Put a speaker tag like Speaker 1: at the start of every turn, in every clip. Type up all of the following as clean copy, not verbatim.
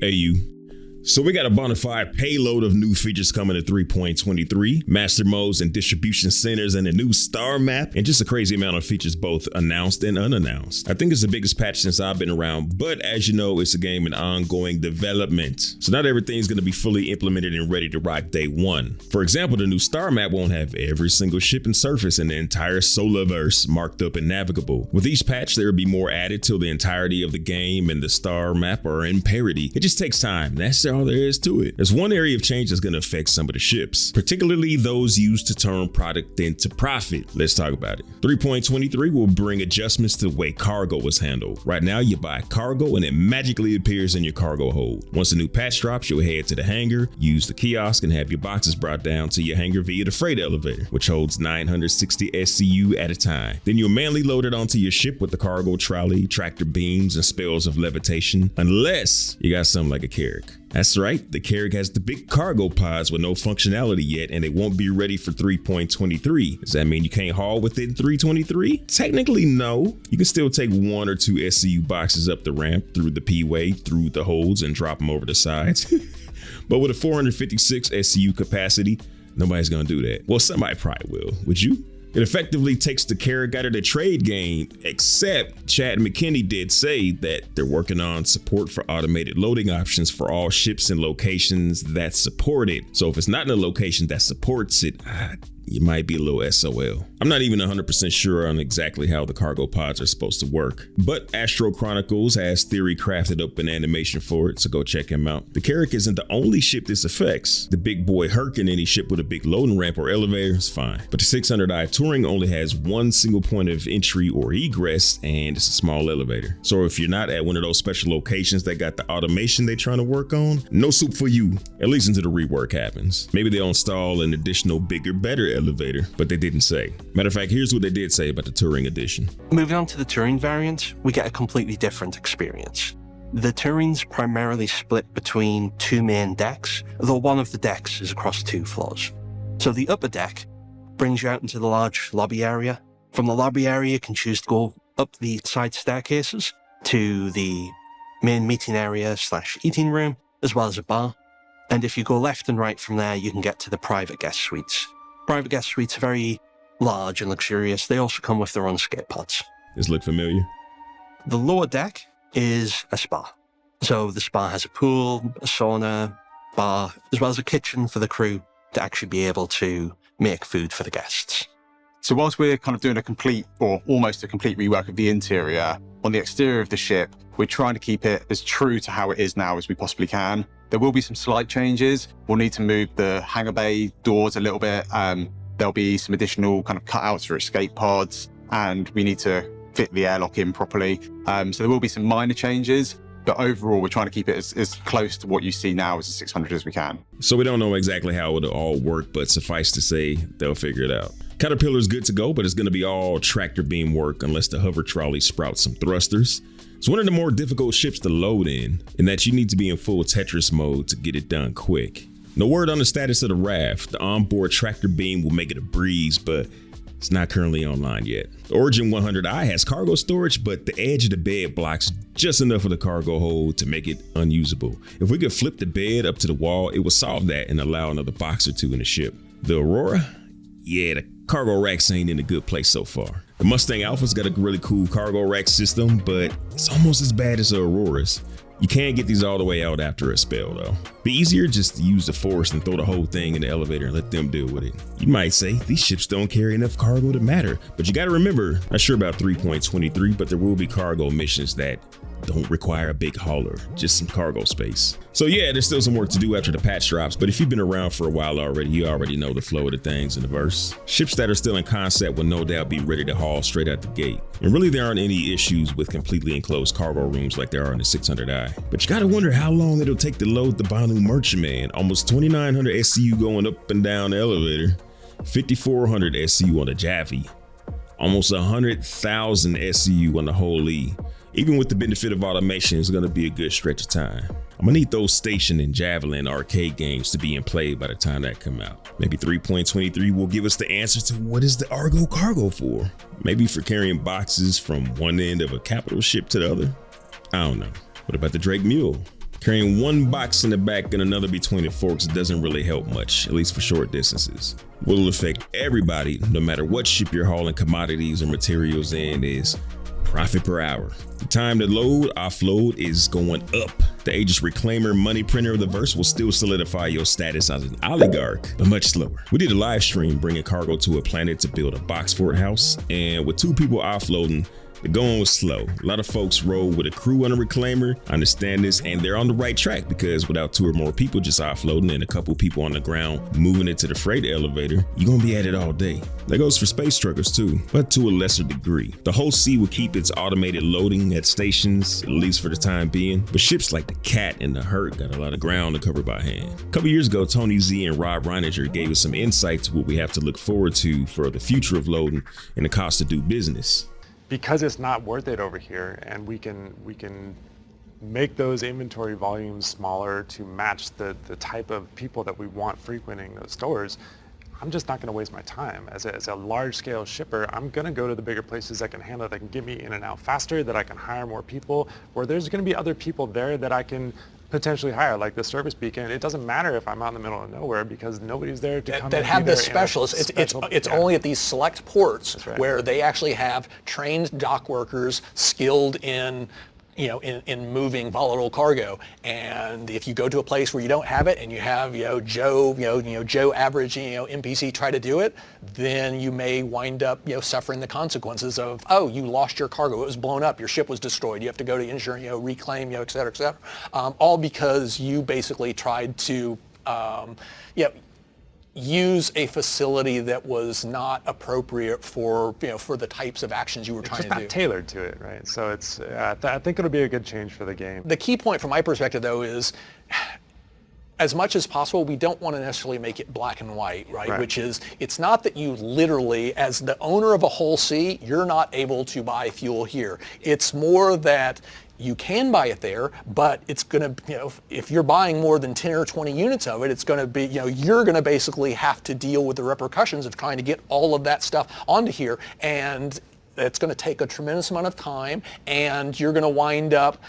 Speaker 1: AU. So we got a bona fide payload of new features coming to 3.23, master modes and distribution centers and a new star map, and just a crazy amount of features both announced and unannounced. I think it's the biggest patch since I've been around, but as you know, it's a game in ongoing development. So not everything's going to be fully implemented and ready to rock day one. For example, the new star map won't have every single ship and surface in the entire Solarverse marked up and navigable. With each patch, there will be more added till the entirety of the game and the star map are in parity. It just takes time. That's all there is to it. There's one area of change that's going to affect some of the ships, particularly those used to turn product into profit. Let's talk about it. 3.23 will bring adjustments to the way cargo is handled. Right now, you buy cargo and it magically appears in your cargo hold. Once a new patch drops, you'll head to the hangar, use the kiosk, and have your boxes brought down to your hangar via the freight elevator, which holds 960 SCU at a time. Then you'll manually load it onto your ship with the cargo trolley, tractor beams, and spells of levitation, unless you got something like a Carrack. That's right, the Carrack has the big cargo pods with no functionality yet, and they won't be ready for 3.23. Does that mean you can't haul within 3.23? Technically, no. You can still take 1 or 2 SCU boxes up the ramp, through the P-way, through the holds, and drop them over the sides. But with a 456 SCU capacity, nobody's gonna do that. Well, somebody probably will. Would you? It effectively takes the Carrack out of the trade game, except Chad McKinney did say that they're working on support for automated loading options for all ships and locations that support it. So if it's not in a location that supports it, you might be a little SOL. I'm not even 100% sure on exactly how the cargo pods are supposed to work, but Astro Chronicles has theory crafted up an animation for it, so go check him out. The Carrack isn't the only ship this affects. The big boy Herc and any ship with a big loading ramp or elevator is fine, but the 600i Touring only has one single point of entry or egress, and it's a small elevator. So if you're not at one of those special locations that got the automation they're trying to work on, no soup for you, at least until the rework happens. Maybe they'll install an additional bigger, better elevator, but they didn't say. Matter of fact, here's what they did say about the Touring edition.
Speaker 2: Moving on to the Touring variant, we get a completely different experience. The Touring's primarily split between 2 main decks, though one of the decks is across 2 floors. So the upper deck brings you out into the large lobby area. From the lobby area, you can choose to go up the side staircases to the main meeting area / eating room, as well as a bar. And if you go left and right from there, you can get to the private guest suites. Private guest suites are very large and luxurious. They also come with their own skate pods.
Speaker 1: Does it look familiar?
Speaker 2: The lower deck is a spa. So the spa has a pool, a sauna, bar, as well as a kitchen for the crew to actually be able to make food for the guests.
Speaker 3: So whilst we're kind of doing a complete or almost a complete rework of the interior, on the exterior of the ship, we're trying to keep it as true to how it is now as we possibly can. There will be some slight changes. We'll need to move the hangar bay doors a little bit. There'll be some additional kind of cutouts for escape pods, and we need to fit the airlock in properly. So there will be some minor changes, but overall, we're trying to keep it as close to what you see now as a 600 as we can.
Speaker 1: So we don't know exactly how it'll all work, but suffice to say, they'll figure it out. Caterpillar's good to go, but it's going to be all tractor beam work unless the hover trolley sprouts some thrusters. It's one of the more difficult ships to load in that you need to be in full Tetris mode to get it done quick. No word on the status of the raft. The onboard tractor beam will make it a breeze, but it's not currently online yet. The Origin 100i has cargo storage, but the edge of the bed blocks just enough of the cargo hold to make it unusable. If we could flip the bed up to the wall, it would solve that and allow another box or 2 in the ship. The Aurora? Yeah, the cargo racks ain't in a good place so far. The Mustang Alpha's got a really cool cargo rack system, but it's almost as bad as the Aurora's. You can't get these all the way out after a spell though. Be easier just to use the force and throw the whole thing in the elevator and let them deal with it. You might say, these ships don't carry enough cargo to matter, but you gotta remember, not sure about 3.23, but there will be cargo missions that don't require a big hauler, just some cargo space. So yeah, there's still some work to do after the patch drops, but if you've been around for a while already, you already know the flow of the things in the verse. Ships that are still in concept will no doubt be ready to haul straight out the gate. And really there aren't any issues with completely enclosed cargo rooms like there are in the 600i. But you gotta wonder how long it'll take to load the Banu Merchantman. Almost 2,900 SCU going up and down the elevator, 5,400 SCU on the Javi, almost 100,000 SCU on the whole E. Even with the benefit of automation, it's gonna be a good stretch of time. I'm gonna need those Station and Javelin arcade games to be in play by the time that come out. Maybe 3.23 will give us the answer to what is the Argo cargo for? Maybe for carrying boxes from one end of a capital ship to the other? I don't know. What about the Drake Mule? Carrying one box in the back and another between the forks doesn't really help much, at least for short distances. What'll affect everybody, no matter what ship you're hauling commodities or materials in, is profit per hour. The time to load, offload is going up. The Aegis Reclaimer money printer of the verse will still solidify your status as an oligarch, but much slower. We did a live stream bringing cargo to a planet to build a box fort house, and with 2 people offloading, the going was slow. A lot of folks rode with a crew on a reclaimer. I understand this, and they're on the right track, because without 2 or more people just offloading and a couple people on the ground moving it to the freight elevator, you're gonna be at it all day. That goes for space truckers too, but to a lesser degree. The whole sea will keep its automated loading at stations, at least for the time being, but ships like the Cat and the Hurt got a lot of ground to cover by hand. A couple years ago, Tony Z and Rob Reininger gave us some insight to what we have to look forward to for the future of loading and the cost to do business.
Speaker 4: Because it's not worth it over here, and we can make those inventory volumes smaller to match the type of people that we want frequenting those stores, I'm just not going to waste my time. As a large-scale shipper, I'm going to go to the bigger places that can handle it, that can get me in and out faster, that I can hire more people, where there's going to be other people there that I can potentially hire, like the service beacon. It doesn't matter if I'm out in the middle of nowhere, because nobody's there to come
Speaker 5: that have the specialists. It's only at these select ports where they actually have trained dock workers skilled in in moving volatile cargo. And if you go to a place where you don't have it, and you have Joe average NPC try to do it, then you may wind up suffering the consequences of, oh, you lost your cargo, it was blown up, your ship was destroyed, you have to go to insurance, reclaim, et cetera, all because you basically tried to use a facility that was not appropriate for the types of actions you were trying to do.
Speaker 4: It's just not tailored to it, right? So it's I think it'll be a good change for the game.
Speaker 5: The key point from my perspective, though, is as much as possible, we don't want to necessarily make it black and white, right? Which is, it's not that you literally, as the owner of a whole sea, you're not able to buy fuel here. It's more that you can buy it there, but it's going to, if you're buying more than 10 or 20 units of it, it's going to be, you're going to basically have to deal with the repercussions of trying to get all of that stuff onto here. And it's going to take a tremendous amount of time, and you're going to wind up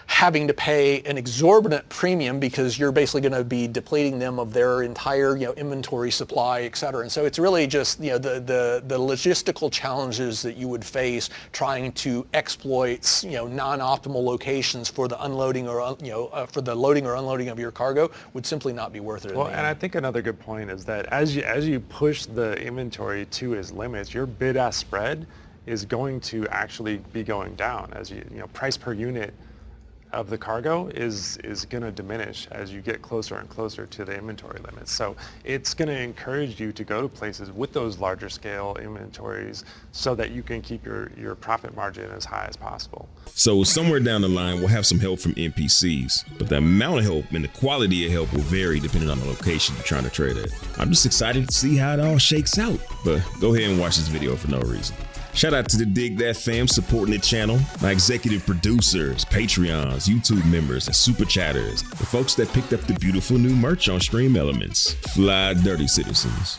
Speaker 5: having to pay an exorbitant premium, because you're basically going to be depleting them of their entire inventory supply, et cetera. And so it's really just the logistical challenges that you would face trying to exploit non-optimal locations for the unloading or for the loading or unloading of your cargo would simply not be worth it.
Speaker 4: Well, and I think another good point is that as you push the inventory to its limits, your bid-ask spread is going to actually be going down. As price per unit of the cargo is going to diminish as you get closer and closer to the inventory limits. So it's going to encourage you to go to places with those larger scale inventories so that you can keep your profit margin as high as possible.
Speaker 1: So somewhere down the line, we'll have some help from NPCs, but the amount of help and the quality of help will vary depending on the location you're trying to trade at. I'm just excited to see how it all shakes out, but go ahead and watch this video for no reason. Shout out to the Dig That fam supporting the channel, my executive producers, Patreons, YouTube members, and super chatters, the folks that picked up the beautiful new merch on Stream Elements. Fly dirty, citizens.